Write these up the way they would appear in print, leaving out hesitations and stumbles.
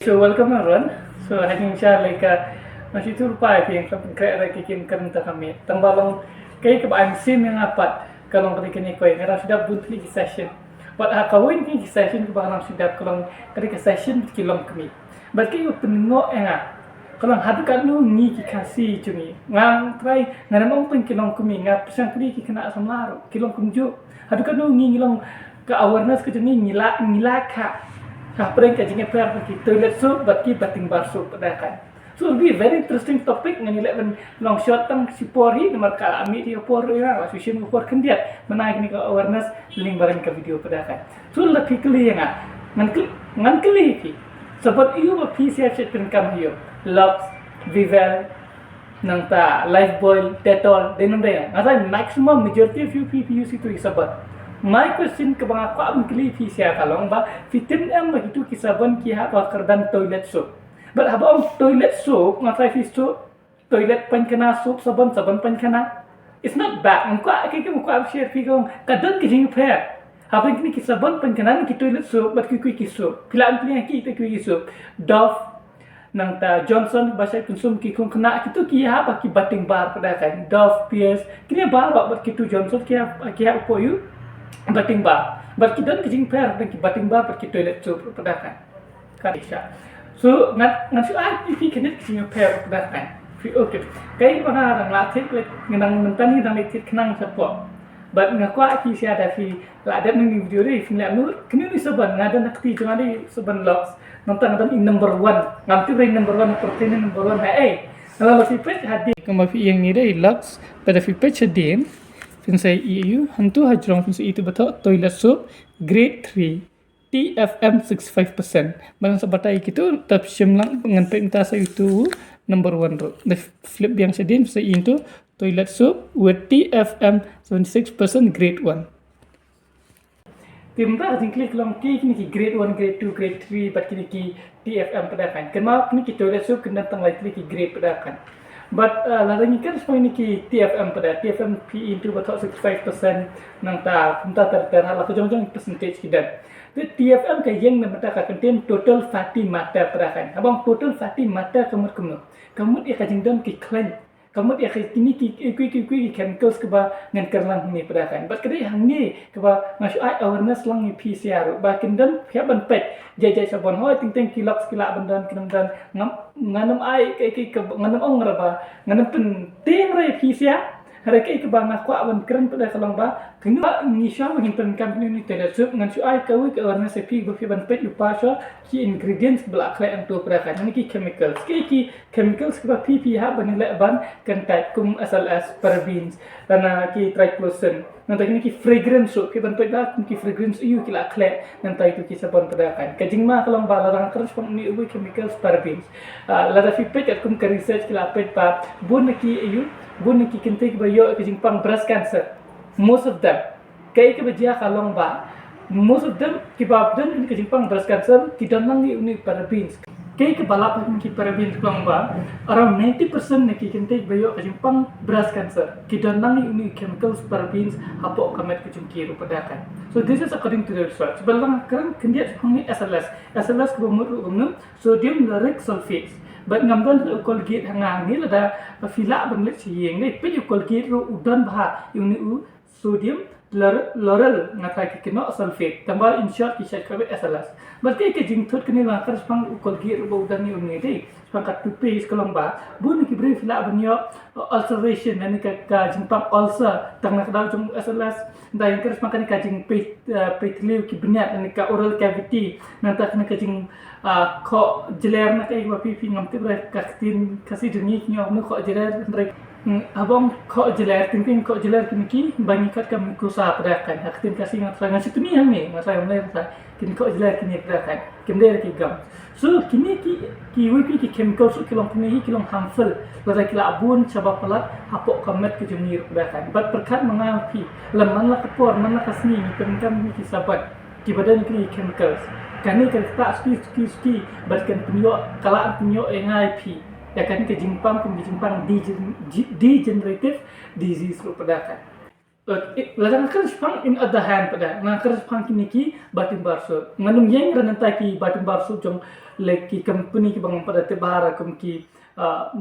So welcome everyone. So hanya inshallah masih tu lupa yang sampai kerja kikin kerja kami. Tambalang kay kebaang sim yang apat kalau kerja ni koi kerana sudah buntli session. But kawin ni session kebaang sudah kalau kerja session kilom kami. Berarti you penengok kalau hadu kan lu ni kasih cumi ngang try ngan namang pun kilom kami ngap pesang kali kena samlar kilom kumju. Hadu kan lu ni ngilong ke awareness ke jeni ngila ka. Kapren kajingnya per pergi toilet soup bagi bating bar soup pedakan. So it'll be a very interesting topic ngani lek long shot tang si pori nomor kala ami dia por ya susun por kendiat menaik ni ke awareness link barang ke video pedakan. So lebih kali ya ngan kali ki. Sebab iyo ba PCF set penkam hiyo. Lux, Vivel, nang ta Lifebuoy, Dettol, denom dia. Ngasai maximum majority of you people use itu isabat. My question ke bang aku am kli fisia kalong ba fitin am begitu kisaban ki ha kerdan toilet soap. But habang toilet soap ngatai fi soap toilet pankana soap saban pan kana. It's not bad. Engko aku am share fi kong kadan ki jing pair. Habang kini kisaban pankana ki toilet soap bat ki soap. Pilan pilih ki kita ki soap. Dove nang ta Johnson bahasa konsum ki kong kena kitu ki ha ba ki bating bar pada kan. Dove Pierce kini bar ba kitu Johnson ki ha upo you bating bar, berkidan kejing per dan bating bar pergi toilet tu perdakan. Kadisha. So ngan si ai pi kena kejing per perdakan. Fi okey. Kai bana rang latih ngenang mentani dan latih kenang support. But ngaku aki si ada fi la ada ni video ni fi la nur kini ni saban ngada nakti jangan ni saban logs nonton in number 1 ngamti rank number 1 protein number 1 kalau fi page hadir kemafi yang ni dai logs pada fi page hadir Finsai EU hantu hajrong finsai itu betul toilet soap grade 3 TFM 65%. Barang sebatai itu tapi semlang pengantai intasa itu number 1 ro. The flip yang sedin finsai itu toilet soap with TFM 76% grade 1. Timba klik long ki kini grade 1, grade 2, grade 3 bat kini ki TFM pedakan. Kenapa kini ki toilet soap kena tang lagi ki grade pedakan. But larang ikan semua ini ki TFM pada TFM P into betul 65% nang ta punta tertera lah kejong-jong percentage kita. The TFM ke yang nampak contain total fatty matter pada kan. Abang total fatty matter kamu ia kajing don ki clean. Kamu dia kini ki chemicals ke ba ngan kerlang ni pada kan. But kedai hang ni ke ba ngasu ai awareness lang ni PCR ba kindan pihak ban pet jajai sabon hoi ting kilak bandan kindan nganam ai ke nganam ong raba nganam penting re PCR hari ke ba ngaku awan keren pada kalang ba kini ba ngisha mengimpan company ni tidak sup ngan su ai kawi ke awareness pi ba ban pet lupa so ki ingredients belak kle antu pada kan ni ki chemicals ki chemicals ke ba PP ha ban le ban kentai kum SLS parabens dan ki triclosan nanti ini ki fragrance so ki ban pet ba kum ki fragrance you ki la kle nanti itu ki sabon pada kan kajing ma kalang ba larang terus pang ni ubi chemicals parabens lada fi pet kum ke research ki la pet pa bun ki you bun ki kentai ba yo ki jingpang breast cancer most of them kai ke bajia kalong ba most of them kibab dan ke jingpang breast cancer tidak nang ni parabens kai ke balap ki parabens kalong ba around 90% ne ki kentai bayo ke jingpang breast cancer tidak nang ni chemicals parabens hapo kamet ke jungki rupadakan. So this is according to the research balang kan kendiat ni SLS ke bumur sodium lauric sulfate. But ngamdan tu Colgate hangang ni lada fila banglet siang ni pe Colgate ro udan bah yung ni sodium lauryl ngatai ki kena sulfate tambah in short ki shai kabe SLS. Berarti ke jing thot kini la kar spang Colgate ro udan ni ni dei spang kat toothpaste kolong ba bun ki bre fila banyo ulceration ni ka jing pang ulcer tang nak dau jung SLS dai kar spang ka jing petleu ki benyat ni ka oral cavity nanti kena ka jing ko jeler nak ai pipi ngam tibre kaktin kasi dungi nyo no ko jeler ndrek abang ko jeler tingting ko jeler kini bangi kat kam kusa padakan kaktin kasi ngat sangat situ ni hame masa mulai masa kini ko jeler kini padakan kemder ki gam so kini ki wipi ki chemicals kilong kini kilong harmful lada kila abun cabab pelat hapok kamet ke jumir padakan bat perkat mengapi leman la kapor man la kasni ni penkam ni kisabat ki badan kini chemicals kani kan tak ski bahkan penyo kalaan penyo NIP ya kan ke jimpang degenerative disease ru pedakan ladang kan spang in other hand pada na kan spang kini ki batin barso nganum yang rananta ki batin barso jong like ki company ki bang pada te bahara kum ki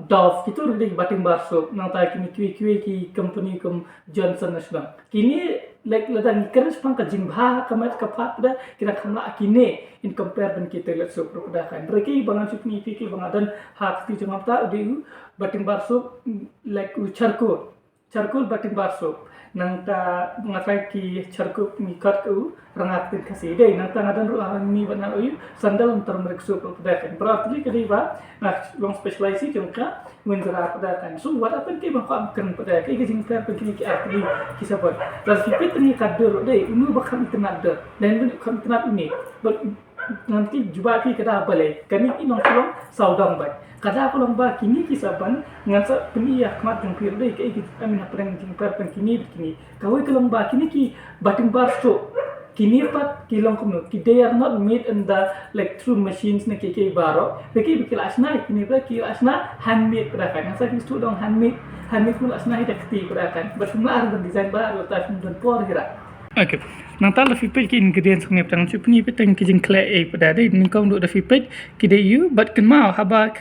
Dove itu udah batin barso nang ta kini ki company kum Johnson National kini like ladang kan spang ka jingba kamat kapat pada kira kamla kini in compare dengan kita lihat so pada kan mereka bangan supni ki bang adan hak ti jong ta udah batin barso like charcoal batin barso nang ta ngatai ki charcoal mi kat ku rangat tin kasi dei nang ta ngadan ru ni bana uyu sandal untuk meriksu pada kan berarti ke ba nah long specialisasi jongka menjara pada kan so what happen ke bang kan pada ke jing per begini ki arti ki sabar dan sipit ni kadur dei unu bakam tenada dan bakam tenat ini nanti juba ki kada balai kani ki nong kolong saudang bai kada kolong ba kini ki saban ngansa peni ya kmat jong pir dei ke ki amin apreng jing per kini kawai kolong ba kini ki bating bar so kini pat kilong kono ki they are not made in the like through machines na ke baro ke bikil asna kini ba ki asna handmade pada kan sa ki stu dong handmade mul asna ida kti pada kan bersemua ada design baru ta dan por hira. Okay. Nang tala fipet ki ingredients ng iptang chupni pitang ki jing kle e pada dei ning kong do da fipet ki dei yu but kan mau haba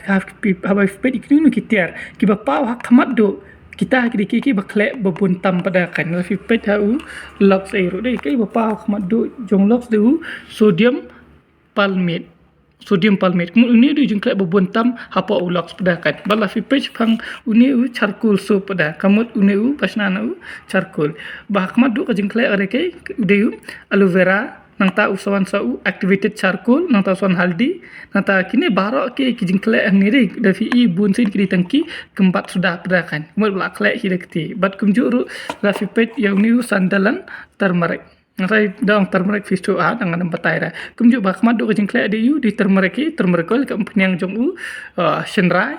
fipet iknu ki tiar ki ba pau hak kamat do kita ki ba kle ba buntam pada kan la fipet hau lox e ro dei ki ba pau kamat do jong lox do sodium palmate uni du jeng klek bebuntam hapa ulak pada kan bala fipet pang uni charcoal so pada kamut uni pasnana charcoal bah kamat du ka jeng klek are ke udeyu aloe vera nang ta usawan sa activated charcoal nang ta son haldi nang ta kini barok ke jeng klek ang ni da fi bun sin kiri tangki kempat sudah pada kan kamut bla klek hidakti bat kumjuru la fipet yang ni sandalan turmeric ngai dong turmeric fisto dengan batai ra kumju bakmat do kajing klek de yu di turmeric ol ka yang jong shenrai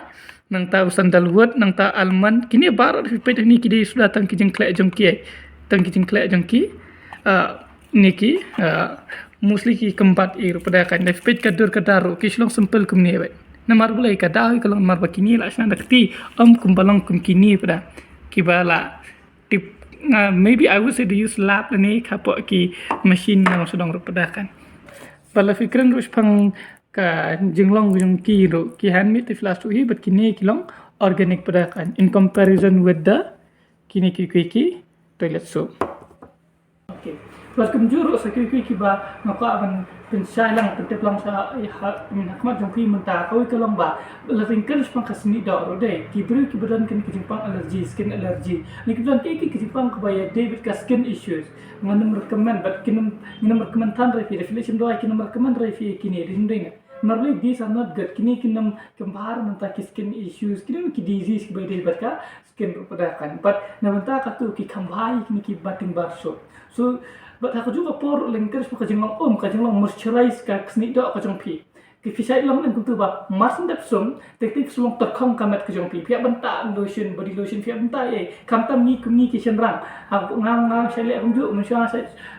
nang ta sandal wood nang ta almond kini bar pet ni kidi sudah tang kijing klek jong ki niki mostly ki keempat ir pada kan de pet kadur kadaru kislong simple kum ni ba namar bulai kadai kalau mar bakini la shan dakti kumbalong kum kini pada kibala tip maybe I would say they use lab ni kapok ki machine yang sedang rupedakan. Bala fikran rus pang ka jinglong yung ki ro ki handmade ti flash tu hi but kini kilong organic pedakan in comparison with the kini ki toilet soap. Okay. Plus kumjuru sa ki ba ngako aban pensai lang tetep lang sa hakmat jong pi menta kau kalong ba la tingkal pang kasni da ro dei ki badan kan ki pang allergy skin allergy ni ki badan ki pang kabaya David ka skin issues nganum recommend but kinum recommend tan re reflection do kinum recommend re fi kini rin normally these are not good kini kinum kembar menta ki skin issues kinum ki disease ki bayde barka skin rupadan but namenta ka tu ki kambhai kini ki bating barso so but aku juga por lengkers pa kajing long moisturize ka ksni do ka jong pi ki fisai long nang tu ba mas ndap sum teknik sulong terkong kamat ka jong pi pia benta lotion body lotion pia benta kam tam ni kumni ki senrang aku ngang sele aku ju musya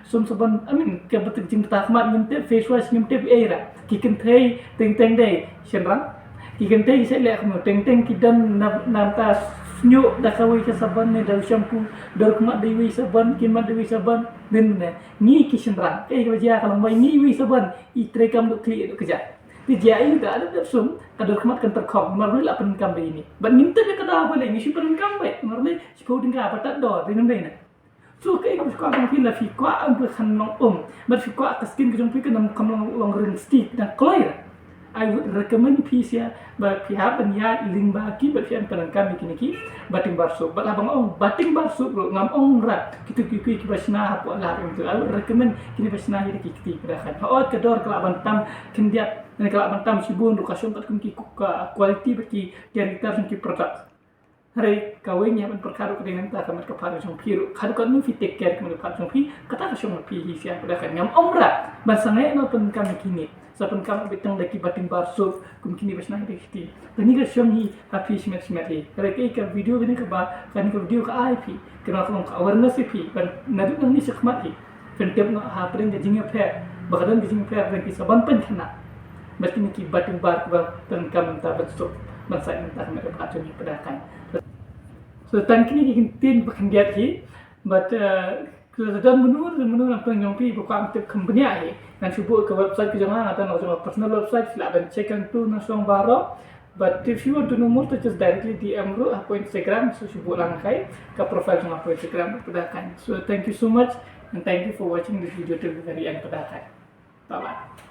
sum saban amin ke betik jing ta khmat min te face wash nim te era ki ken thei teng dei senrang ki ken thei sele aku teng ki dan nam ta nyuk dah kawai ke saban ni dah shampoo dah kemat dewi saban kimat dewi saban dan ni kisendran ke dia kalau mai ni wi saban i trekam duk kli duk kerja ti dia ini dah ada sum kadar kemat kan terkom marli la pen kam ini ban minta dia kada boleh ni sipan kam baik marli sipo dingka patat do dengan dena so ke ko ko kan pila fi ko am ko khan long bar fi ko taskin ke jong pi kan kam long ring stick dan clear I would recommend pisia but pihak benya limba ki but pian penangkam kini bating barso but abang bating barso bro ngam rat kitu ki basna apa lah itu I would recommend kini basna hi ki berakan haot kedor kala bantam kendiat dan kala bantam sibun lokasyon pat ki quality beki character ki product hari kawenya ban perkara dengan ta kamat ka paru jong piru kadu kan nu fi take care kamat paru jong pi kata ka jong pi hi sia berakan ngam rat basangai no penangkam kini sapan kam bitang daki bating barso kum kini basna hi tani ga shomi happy smet hi kare ka video gini ka ba kan ka video ka IP kena ka awareness hi ban nadu nang ni sikmat hi kentep na ha preng ga jinga phe bagadan jinga phe ran ki saban pen khana basti ni ki bating bar ka tan kam ta batso ban sai ta ka me ka choni padakan so tan kini ki tin bakan giat hi But dan menurut apa yang pi buka aktif company ai dan subuh ke website ke jangan atau nak personal website silakan check and tu nasong baro. But if you want to know more, to just directly DM ru aku Instagram so subuh langkai ke profile sama aku Instagram pedakan. So thank you so much and thank you for watching this video till the very end pedakan. Bye bye.